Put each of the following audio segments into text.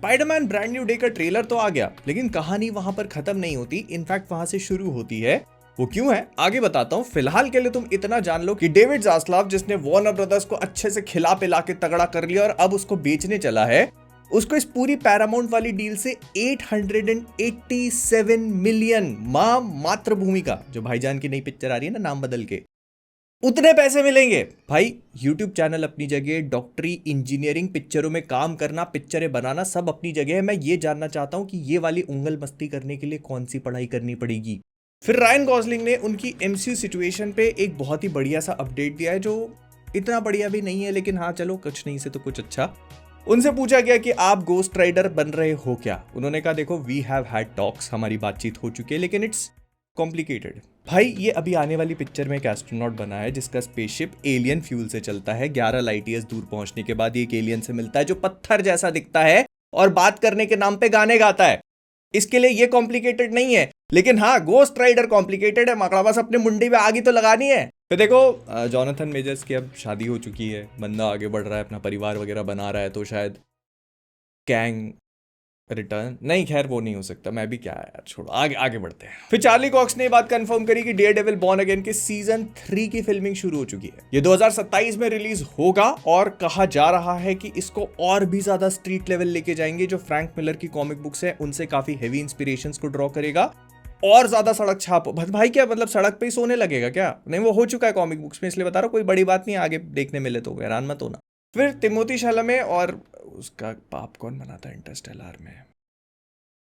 Spiderman brand new day का trailer तो आ गया, लेकिन कहानी वहां पर खत्म नहीं होती, इनफैक्ट वहां से शुरू होती है। वो क्यों है आगे बताता हूँ। फिलहाल के लिए तुम इतना जान लो कि डेविड जास्लाव, जिसने वार्नर ब्रदर्स को अच्छे से खिला पिला के तगड़ा कर लिया और अब उसको बेचने चला है, उसको इस पूरी पैरामाउंट वाली डील से 887 मिलियन मां मातृभूमि का, जो भाईजान की नई पिक्चर आ रही है ना नाम बदल के, उतने पैसे मिलेंगे। भाई यूट्यूब चैनल अपनी जगह, डॉक्टरी, इंजीनियरिंग, पिक्चरों में काम करना, पिक्चरें बनाना, सब अपनी जगह है। मैं ये जानना चाहता हूं कि ये वाली उंगल मस्ती करने के लिए कौन सी पढ़ाई करनी पड़ेगी। फिर रायन गॉसलिंग ने उनकी एमसीयू सिचुएशन पे एक बहुत ही बढ़िया सा अपडेट दिया है, जो इतना बढ़िया भी नहीं है, लेकिन हाँ चलो, कुछ नहीं से तो कुछ अच्छा। उनसे पूछा गया कि आप गोस्ट राइडर बन रहे हो क्या। उन्होंने कहा देखो, वी हैव हैड टॉक्स, हमारी बातचीत हो चुकी है, लेकिन इट्स कॉम्प्लिकेटेड। भाई ये अभी आने वाली पिक्चर में एक एस्ट्रोनॉट बना है जिसका स्पेसशिप एलियन फ्यूल से चलता है। 11 लाइट ईयर्स दूर पहुंचने के बाद ये एक एलियन से मिलता है जो पत्थर जैसा दिखता है और बात करने के नाम पे गाने गाता है। इसके लिए ये कॉम्प्लिकेटेड नहीं है, लेकिन हाँ गोस्ट राइडर कॉम्प्लिकेटेड है। मकड़ा बस अपने मुंडी में आगी तो लगानी है। फिर देखो, जॉनथन मेजर्स की अब शादी हो चुकी है, बंदा आगे बढ़ रहा है, अपना परिवार वगैरह बना रहा है, तो शायद कैंग रिटर्न नहीं, खैर वो नहीं हो सकता। मैं भी क्या है यार, छोड़ो, आगे आगे बढ़ते हैं। फिर चार्ली कॉक्स ने बात कंफर्म करी कि डेयरडेविल बॉर्न अगेन के सीजन 3 की फिल्मिंग शुरू हो चुकी है। ये 2027 में रिलीज होगा और कहा जा रहा है कि इसको और भी ज्यादा स्ट्रीट लेवल लेके जाएंगे। जो फ्रैंक मिलर की कॉमिक बुक्स है उनसे काफी हेवी इंस्पिरेशंस को ड्रॉ करेगा और ज्यादा सड़क छाप। भाई क्या मतलब, सड़क पे ही सोने लगेगा क्या? नहीं, वो हो चुका है कॉमिक बुक्स में, इसलिए बता रहा हूँ, कोई बड़ी बात नहीं, आगे देखने मिले तो हैरान मत होना। फिर तिमोथी शालामे और उसका बाप कौन बनाता है इंटरस्टेलर में,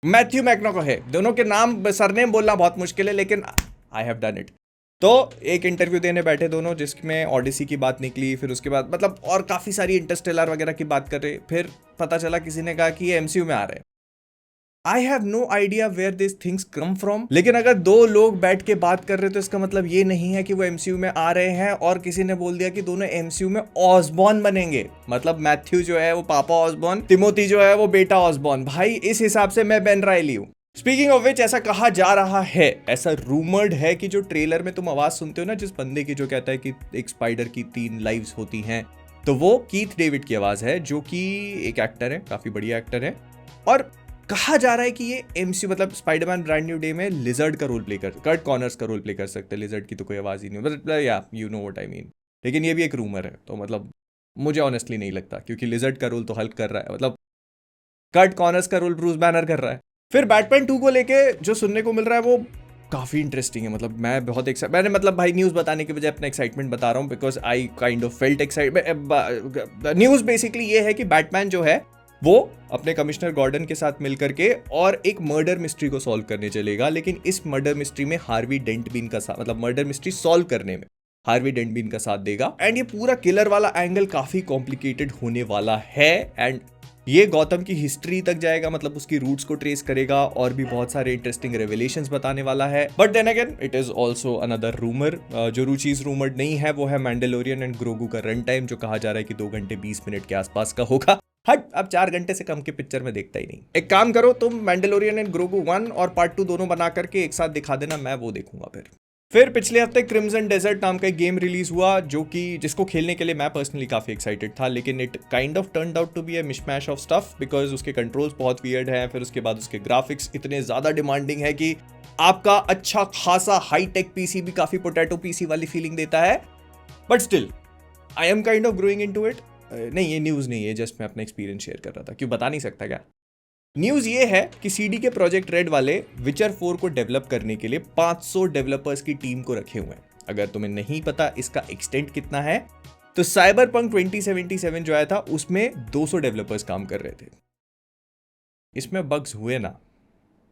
मैथ्यू मैककॉनॉहे, दोनों के नाम सरनेम बोलना बहुत मुश्किल है, लेकिन आई हैव डन इट। तो एक इंटरव्यू देने बैठे दोनों, जिसमें ऑडिसी की बात निकली, फिर उसके बाद मतलब और काफी सारी इंटरस्टेलर वगैरह की बात कर रहे। फिर पता चला किसी ने कहा कि ये एमसीयू में आ रहे हैं। I have no idea where this things come from, लेकिन अगर दो लोग बैठ के बात कर रहे तो इसका मतलब ये नहीं है कि वो एमसीयू में आ रहे हैं। और किसी ने बोल दिया कि दोनों एमसीयू में ऑसबॉर्न बनेंगे, मतलब मैथ्यू जो है वो पापा ऑसबॉर्न, तिमोथी जो है वो बेटा ऑसबॉर्न। भाई इस हिसाब से मैं बेन रायली हूं। स्पीकिंग ऑफ विच, ऐसा कहा जा रहा है, ऐसा रूमर्ड है कि जो ट्रेलर में तुम आवाज सुनते हो ना, जिस बंदे की जो कहता है कि एक स्पाइडर की 3 लाइव्स होती हैं, तो वो कीथ डेविड की आवाज है, जो कि एक एक्टर है, काफी बढ़िया एक्टर है। और कहा जा रहा है कि ये एमसीयू मतलब स्पाइडरमैन ब्रांड न्यू डे में लिजर्ड का रोल प्ले कर, कर्ट कॉनर्स का रोल प्ले कर सकते हैं। लिजर्ड की तो कोई आवाज ही नहीं, मतलब या you know what I mean. लेकिन ये भी एक रूमर है, तो मतलब मुझे ऑनेस्टली नहीं लगता, क्योंकि लिजर्ड का रोल तो हल्क कर रहा है, मतलब कर्ट कॉनर्स का रोल ब्रूस बैनर कर रहा है। फिर बैटमैन 2 को लेके जो सुनने को मिल रहा है वो काफी इंटरेस्टिंग है। मतलब मैं बहुत मैंने मतलब भाई न्यूज बताने के बजाय अपना एक्साइटमेंट बता रहा हूँ, because I kind of felt excitement. News basically ये है कि बैटमैन जो है वो अपने कमिश्नर गॉर्डन के साथ मिलकर के और एक मर्डर मिस्ट्री को सॉल्व करने चलेगा। लेकिन इस मर्डर मिस्ट्री में हार्वी डेंट बीन का साथ, मतलब मर्डर मिस्ट्री सॉल्व करने में हार्वी डेंट बीन का साथ देगा। एंड ये पूरा किलर वाला एंगल काफी कॉम्प्लिकेटेड होने वाला है। एंड ये गौतम की हिस्ट्री तक जाएगा, मतलब उसकी रूट्स को ट्रेस करेगा और भी बहुत सारे इंटरेस्टिंग रेवलेशंस बताने वाला है। But then again it is also another rumour. जो चीज रूमर्ड नहीं है वो है मैंडलोरियन एंड ग्रोगू का रन टाइम, जो कहा जा रहा है कि 2 घंटे 20 मिनट के आसपास का होगा। हट, अब 4 घंटे से कम के पिक्चर में देखता ही नहीं। एक काम करो तुम, मैंडलोरियन एंड ग्रोगू 1 और पार्ट 2 दोनों बना करके एक साथ दिखा देना, मैं वो देखूंगा। फिर पिछले हफ्ते क्रिम्सन डेजर्ट नाम का एक गेम रिलीज हुआ, जो कि जिसको खेलने के लिए मैं पर्सनली काफी एक्साइटेड था, लेकिन it kind of turned out to be a mishmash of stuff, because उसके कंट्रोल्स बहुत वियर्ड हैं। फिर उसके बाद उसके ग्राफिक्स इतने ज्यादा डिमांडिंग है कि आपका अच्छा खासा हाई टेक पीसी भी काफी पोटैटो पीसी वाली फीलिंग देता है। But still I am kind of growing into it. नहीं, ये न्यूज नहीं है, जस्ट मैं अपना एक्सपीरियंस शेयर कर रहा था। क्यों बता नहीं सकता क्या? न्यूज ये है कि सीडी के प्रोजेक्ट रेड वाले विचर 4 को डेवलप करने के लिए 500 डेवलपर्स की टीम को रखे हुए हैं। अगर तुम्हें नहीं पता इसका एक्सटेंट कितना है, तो साइबरपंक 2077 जो आया था उसमें 200 डेवलपर्स काम कर रहे थे। इसमें बग्स हुए ना।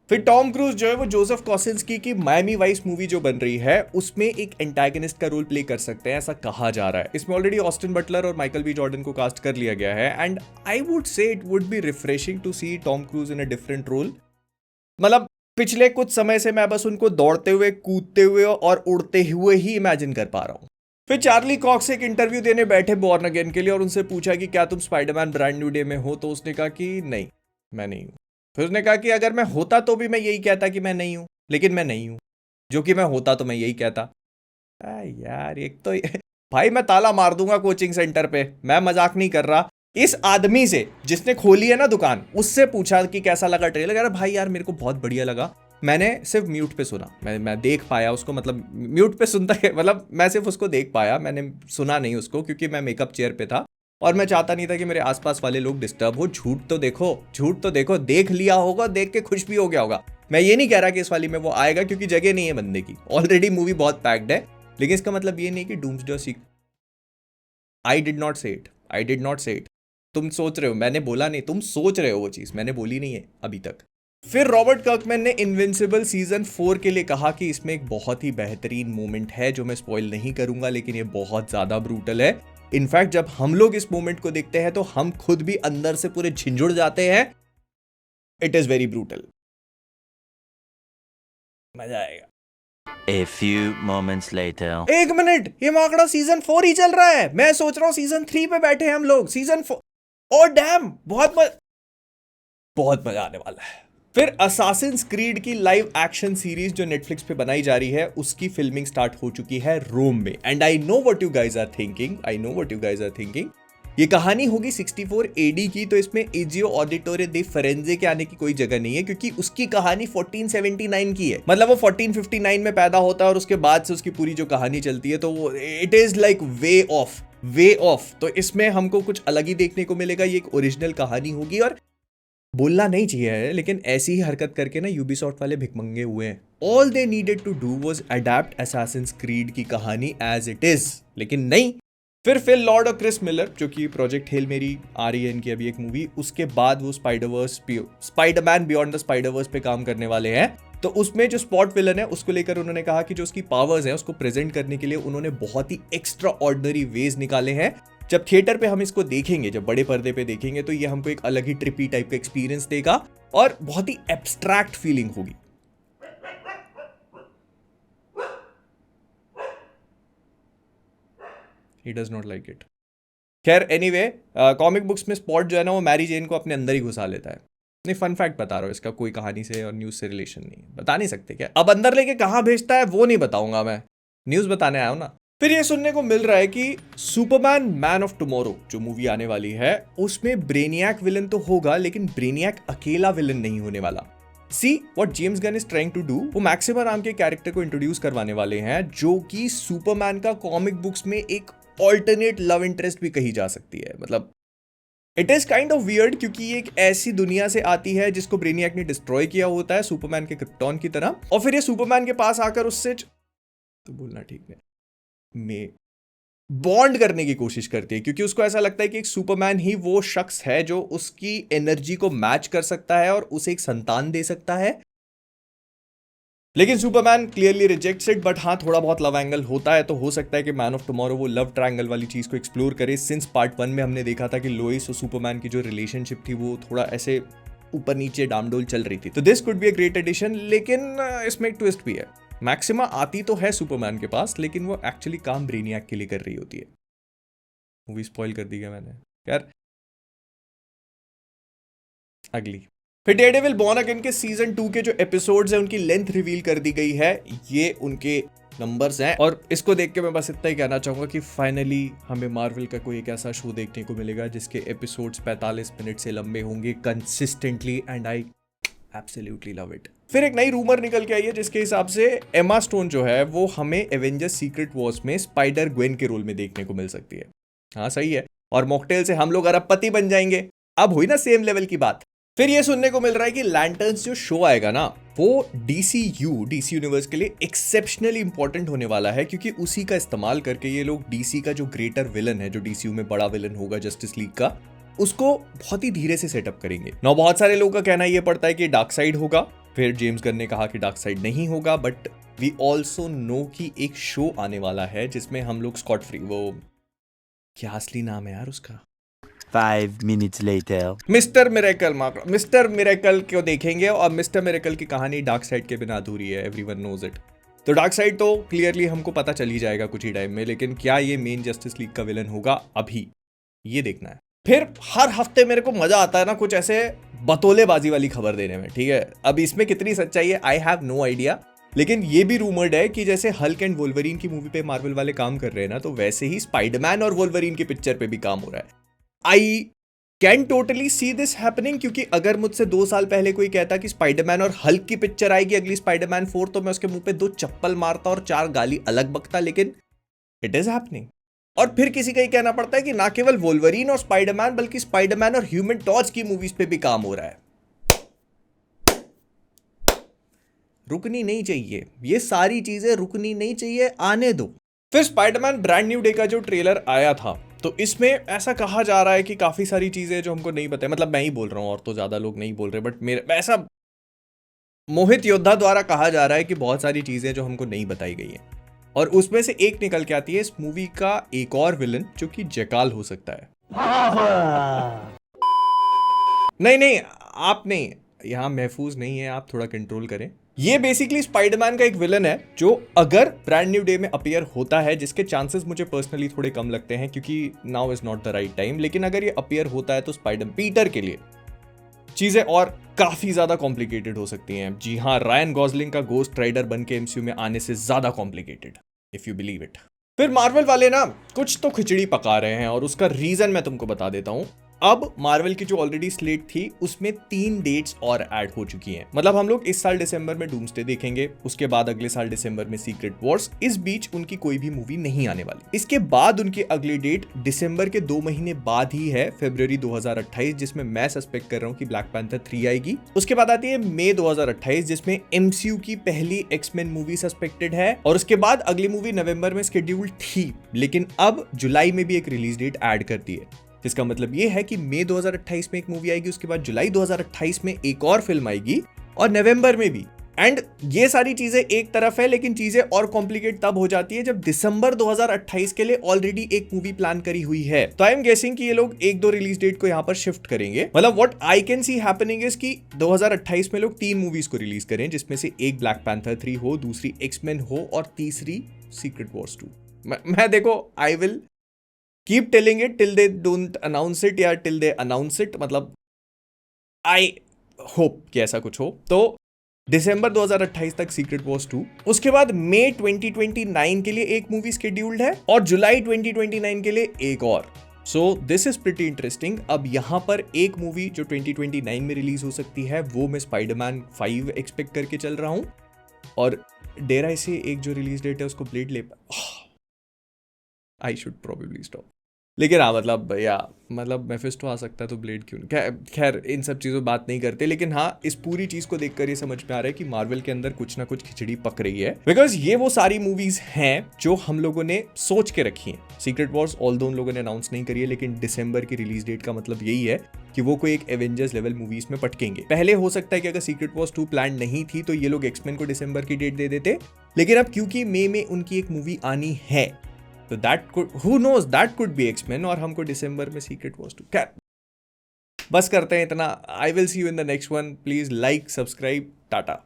फिर टॉम क्रूज जो है वो जोसेफ कॉसिंस्की की मायामी वाइस मूवी जो बन रही है उसमें एक एंटागनिस्ट का रोल प्ले कर सकते हैं, ऐसा कहा जा रहा है। इसमें ऑलरेडी ऑस्टिन बटलर और माइकल बी जॉर्डन को कास्ट कर लिया गया है। And I would say it would be refreshing to see Tom Cruise in a different role. मतलब पिछले कुछ समय से मैं बस उनको दौड़ते हुए, कूदते हुए और उड़ते हुए ही इमेजिन कर पा रहा हूं। फिर चार्ली कॉक्स एक इंटरव्यू देने बैठे बॉर्न अगेन के लिए और उनसे पूछा कि क्या तुम स्पाइडरमैन ब्रांड न्यू डे में हो, तो उसने कहा कि नहीं, मैं नहीं हूं। फिर उसने कहा कि अगर मैं होता तो भी मैं यही कहता कि मैं नहीं हूं, लेकिन मैं नहीं हूं, जो कि मैं होता तो मैं यही कहता। यार एक तो भाई मैं ताला मार दूंगा कोचिंग सेंटर पे, मैं मजाक नहीं कर रहा। इस आदमी से जिसने खोली है ना दुकान, उससे पूछा कि कैसा लगा ट्रेलर, कह रहा भाई यार मेरे को बहुत बढ़िया लगा, मैंने सिर्फ म्यूट पे सुना, मैं देख पाया उसको, मतलब म्यूट पे सुनता है, मतलब मैं सिर्फ उसको देख पाया, मैंने सुना नहीं उसको, क्योंकि मैं मेकअप चेयर पे था और मैं चाहता नहीं था कि मेरे आसपास वाले लोग डिस्टर्ब हो। झूठ तो देखो, झूठ तो देखो, देख लिया होगा, देख के खुश भी हो गया होगा। मैं ये नहीं कह रहा कि इस वाली में वो आएगा, क्योंकि जगह नहीं है बंदे की, ऑलरेडी मूवी बहुत पैक्ड है, लेकिन इसका मतलब ये नहीं कि doomsday seek, I did not से इट, आई डिड नॉट से इट। तुम सोच रहे हो, मैंने बोला नहीं, तुम सोच रहे हो वो चीज, मैंने बोली नहीं है अभी तक। फिर रॉबर्ट कर्कमैन ने इनविंसिबल सीजन 4 के लिए कहा कि इसमें एक बहुत ही बेहतरीन मोमेंट है जो मैं स्पॉइल नहीं करूंगा, लेकिन ये बहुत ज्यादा ब्रूटल है। इनफैक्ट जब हम लोग इस मोमेंट को देखते हैं तो हम खुद भी अंदर से पूरे झिंझुड़ जाते हैं। इट इज वेरी ब्रूटल, मजा आएगा। A few moments later. एक मिनट, ये माकड़ा सीजन 4 ही चल रहा है, मैं सोच रहा हूं सीजन 3 पे बैठे हैं हम लोग, सीजन 4। और डैम, बहुत मजा आने वाला है। फिर असासिन्स क्रीड की लाइव एक्शन सीरीज जो नेटफ्लिक्स पे बनाई जा रही है, उसकी फिल्मिंग स्टार्ट हो चुकी है रोम में। And I know what you guys are thinking, I know what you guys are thinking, ये कहानी होगी 64 एडी की, तो इसमें एजियो ऑडिटोरे दे फरेंजे के आने की कोई जगह नहीं है, क्योंकि उसकी कहानी 1479 की है। मतलब वो 1459 में पैदा होता है और उसके बाद से उसकी पूरी जो कहानी चलती है, तो वो it is like way of. तो इसमें हमको कुछ अलग ही देखने को मिलेगा, ये एक ओरिजिनल कहानी होगी। और बोलना नहीं चाहिए लेकिन ऐसी ही हरकत करके ना यूबीसॉफ्ट वाले भिखमंगे हुए हैं। All they needed to do was adapt Assassin's Creed की कहानी एज इट इज, लेकिन नहीं। फिर फिल लॉर्ड और क्रिस मिलर, जो कि प्रोजेक्ट हेल मेरी आ रही है इनकी अभी एक मूवी, उसके बाद वो स्पाइडरमैन बियॉन्ड द स्पाइडरवर्स पे काम करने वाले हैं। तो उसमें जो स्पॉट विलन है उसको लेकर उन्होंने कहा कि जो उसकी पावर्स हैं उसको प्रेजेंट करने के लिए उन्होंने बहुत ही एक्स्ट्रा ऑर्डिनरी वेज निकाले हैं। जब थिएटर पे हम इसको देखेंगे, जब बड़े पर्दे पे देखेंगे, तो ये हमको एक अलग ही ट्रिपी टाइप का एक्सपीरियंस देगा और बहुत ही एब्स्ट्रैक्ट फीलिंग होगी। He does not like it. खैर एनीवे, कॉमिक बुक्स में स्पॉट जो है ना वो मैरी जेन को अपने अंदर ही घुसा लेता है। नहीं, फन फैक्ट बता रहा हूँ, इसका कोई कहानी से और न्यूज से रिलेशन नहीं है, बता नहीं सकते क्या। अब अंदर लेके कहाँ भेजता है वो नहीं बताऊंगा, मैं न्यूज बताने आया हूं ना। फिर ये सुनने को मिल रहा है कि सुपरमैन मैन ऑफ टुमारो जो मूवी आने वाली है, उसमें ब्रेनियक विलन तो होगा, लेकिन ब्रेनियक अकेला विलन नहीं होने वाला। See what James Gunn is trying to do, वो मैक्सिमा नाम के कैरेक्टर को इंट्रोड्यूस करवाने वाले हैं, जो कि सुपरमैन का कॉमिक बुक्स में एक ऑल्टरनेट लव इंटरेस्ट भी कही जा सकती है। मतलब it is kind of weird, क्योंकि ये एक ऐसी दुनिया से आती है जिसको ब्रेनियक ने डिस्ट्रॉय किया होता है सुपरमैन के क्रिप्टॉन की तरह, और फिर ये सुपरमैन के पास आकर उससे तो बोलना ठीक है में बॉन्ड करने की कोशिश करती है, क्योंकि उसको ऐसा लगता है कि एक सुपरमैन ही वो शख्स है जो उसकी एनर्जी को मैच कर सकता है और उसे एक संतान दे सकता है। लेकिन Superman clearly rejects it, but हाँ थोड़ा बहुत लव एंगल होता है, तो हो सकता है कि मैन ऑफ टुमारो वो लव ट्रायंगल वाली चीज को एक्सप्लोर करे। सिंस पार्ट 1 में हमने देखा था कि लोइस और सुपरमैन की जो रिलेशनशिप थी वो थोड़ा ऐसे ऊपर नीचे डामडोल चल रही थी, तो this could be a great addition. लेकिन इसमें एक ट्विस्ट भी है, मैक्सिमा आती तो है सुपरमैन के पास, लेकिन वो एक्चुअली काम ब्रेनियक के लिए कर रही होती है। मूवी स्पॉइल कर दी है मैंने यार। अगली फिर डेयरडेविल बॉर्न अगेन के सीजन 2 के जो एपिसोड्स हैं उनकी लेंथ रिवील कर दी गई है, ये उनके नंबर्स हैं। और इसको देख के मैं बस इतना ही कहना चाहूंगा कि फाइनली हमें मार्वल का कोई एक ऐसा शो देखने को मिलेगा जिसके एपिसोड्स 45 मिनट से लंबे होंगे consistently, and I absolutely love it. फिर एक नई रूमर निकल के आई है जिसके हिसाब से एमा स्टोन जो है वो हमें एवेंजर्स सीक्रेट वॉर्स में स्पाइडर ग्वेन के रोल में देखने को मिल सकती है। हाँ सही है, और मॉकटेल से हम लोग अरबपति बन जाएंगे। अब हुई ना सेम लेवल की बात। फिर ये सुनने को मिल रहा है कि लैंटर्न्स जो शो आएगा ना वो डीसी यूनिवर्स के लिए एक्सेप्शनली इंपॉर्टेंट होने वाला है, क्योंकि उसी का इस्तेमाल करके ये लोग डीसी का जो ग्रेटर विलन है, जो डीसीयू में बड़ा विलन होगा जस्टिस लीग का, उसको बहुत ही धीरे से सेटअप करेंगे। नौ बहुत सारे लोगों का कहना ये पड़ता है कि डार्क साइड होगा, फिर जेम्स गन ने कहा कि डार्क साइड नहीं होगा, बट वी ऑल्सो नो कि एक शो आने वाला है जिसमें हम लोग स्कॉट फ्री, वो क्या असली नाम है यार उसका, 5 minutes later. Mister miracle, mister miracle को देखेंगे, और मिस्टर मिरेकल की कहानी डार्क साइड के बिना अधूरी है, एवरीवन नोज इट। तो डार्क साइड तो क्लियरली हमको पता चल ही जाएगा कुछ ही टाइम में, लेकिन क्या ये मेन जस्टिस लीग का विलन होगा अभी ये देखना है। फिर हर हफ्ते मेरे को मजा आता है ना कुछ ऐसे बतौलेबाजी वाली खबर देने में, ठीक है। अब इसमें कितनी सच्चाई है आई हैव नो आइडिया, लेकिन ये भी रूमर्ड है कि जैसे हल्क एंड वोल्वरीन की मूवी पे मार्वल वाले काम कर रहे हैं ना, तो वैसे ही स्पाइडरमैन और वोल्वरीन की पिक्चर पे भी काम हो रहा है। I can totally see this happening, क्योंकि अगर मुझसे 2 साल पहले कोई कहता कि स्पाइडरमैन और हल्क की पिक्चर आएगी अगली स्पाइडरमैन 4, तो मैं उसके मुंह पे 2 चप्पल मारता और 4 गाली अलग बकता, लेकिन इट इज हैपनिंग। और फिर किसी का ही कहना पड़ता है कि ना केवल वोल्वरीन और स्पाइडरमैन बल्कि स्पाइडरमैन और ह्यूमन टॉर्च की मूवीज पे भी काम हो रहा है। रुकनी नहीं चाहिए, ये सारी चीजें रुकनी नहीं चाहिए, आने दो। फिर स्पाइडरमैन ब्रांड न्यू डे का जो ट्रेलर आया था, तो इसमें ऐसा कहा जा रहा है कि काफी सारी चीजें जो हमको नहीं पता है, मतलब मैं ही बोल रहा हूं और तो ज्यादा लोग नहीं बोल रहे, बट मेरे ऐसा मोहित योद्धा द्वारा कहा जा रहा है कि बहुत सारी चीजें जो हमको नहीं बताई गई हैं, और उसमें से एक निकल के आती है इस मूवी का एक और विलन जो कि जैकाल हो सकता है। नहीं, आप नहीं, यहां महफूज नहीं है, आप थोड़ा कंट्रोल करें। ये बेसिकली स्पाइडरमैन का एक विलन है जो अगर ब्रांड न्यू डे में अपीयर होता है, जिसके चांसेस मुझे पर्सनली थोड़े कम लगते हैं क्योंकि now is not the right time, लेकिन अगर ये अपीयर होता है तो स्पाइडर पीटर के लिए चीजें और काफी ज्यादा कॉम्प्लिकेटेड हो सकती हैं। जी हाँ, रायन गॉसलिंग का गोस्ट राइडर बन के एमसीयू में आने से ज्यादा complicated, if you believe it. फिर मार्वल वाले ना कुछ तो खिचड़ी पका रहे हैं, और उसका रीजन मैं तुमको बता देता हूं। अब मार्वल की जो ऑलरेडी स्लेट थी उसमें 3 डेट्स और ऐड हो चुकी हैं। मतलब हम लोग इस साल दिसंबर में डूम्सडे देखेंगे, उसके बाद अगले साल दिसंबर में सीक्रेट वॉर्स, इस बीच उनकी कोई भी मूवी नहीं आने वाली। इसके बाद उनकी अगली डेट दिसंबर के 2 महीने बाद ही है, फरवरी 2028, जिसमें मैं सस्पेक्ट कर रहा हूं कि ब्लैक पैंथर 3 आएगी। उसके बाद आती है मई 2028, जिसमें एमसीयू की पहली एक्समैन मूवी सस्पेक्टेड है, और उसके बाद अगली मूवी नवंबर में शेड्यूल्ड थी, लेकिन अब जुलाई में भी एक रिलीज डेट ऐड कर दी है। इसका मतलब ये है कि मई 2028 में एक मूवी आएगी, उसके बाद जुलाई 2028 में एक और फिल्म आएगी, और नवंबर में भी। एंड ये सारी चीजें एक तरफ है, लेकिन चीजें और कॉम्प्लिकेट तब हो जाती है जब दिसंबर 2028 के लिए ऑलरेडी एक मूवी प्लान करी हुई है। तो आई एम गेसिंग कि ये लोग 1-2 रिलीज डेट को यहां पर शिफ्ट करेंगे। मतलब what I can see happening is कि 2028 में लोग 3 मूवीज को रिलीज करें, जिसमें से एक ब्लैक पैंथर 3 हो, दूसरी एक्समैन हो, और तीसरी सीक्रेट वॉर्स 2। मैं देखो, I will keep telling it till they don't announce it, या टिल दे अनाउंस इट, मतलब आई होप कि ऐसा कुछ हो। तो दिसंबर 2028 तक सीक्रेट वॉर्स 2, उसके बाद मई 2029 के लिए एक मूवी शेड्यूल्ड है, और जुलाई 2029 के लिए एक और। So this is pretty interesting. अब यहां पर एक मूवी जो 2029 में रिलीज हो सकती है, वो मैं स्पाइडरमैन 5 एक्सपेक्ट करके चल रहा हूं, और डेयर आई से एक जो रिलीज डेट है उसको ब्लेड ले, आई शुड प्रोबेबली स्टॉप। लेकिन हाँ, मतलब मेफिस्टो आ सकता है तो ब्लेड क्यों नहीं। खैर इन सब चीज़ों बात नहीं करते, लेकिन हाँ, इस पूरी चीज़ को देखकर ये समझ में आ रहा है कि मार्वल के अंदर कुछ ना कुछ खिचड़ी पक रही है, बिकॉज ये वो सारी मूवीज हैं जो हम लोगों ने सोच के रखी हैं। सीक्रेट वॉर्स ऑल्दो उन लोगों ने अनाउंस नहीं करी है, लेकिन दिसंबर की रिलीज डेट का मतलब यही है कि वो कोई एक एवेंजर्स लेवल मूवीज में पटकेंगे। पहले हो सकता है कि अगर सीक्रेट वॉर्स 2 प्लान नहीं थी तो ये लोग एक्समैन को दिसंबर की डेट दे देते, लेकिन अब क्योंकि मई में उनकी एक मूवी आनी है, तो that could, who knows, that could be Axeman, और हमको दिसंबर में सीक्रेट वॉर्स 2। खैर बस करते हैं इतना। I will see you in the next one. Please like, subscribe, Tata.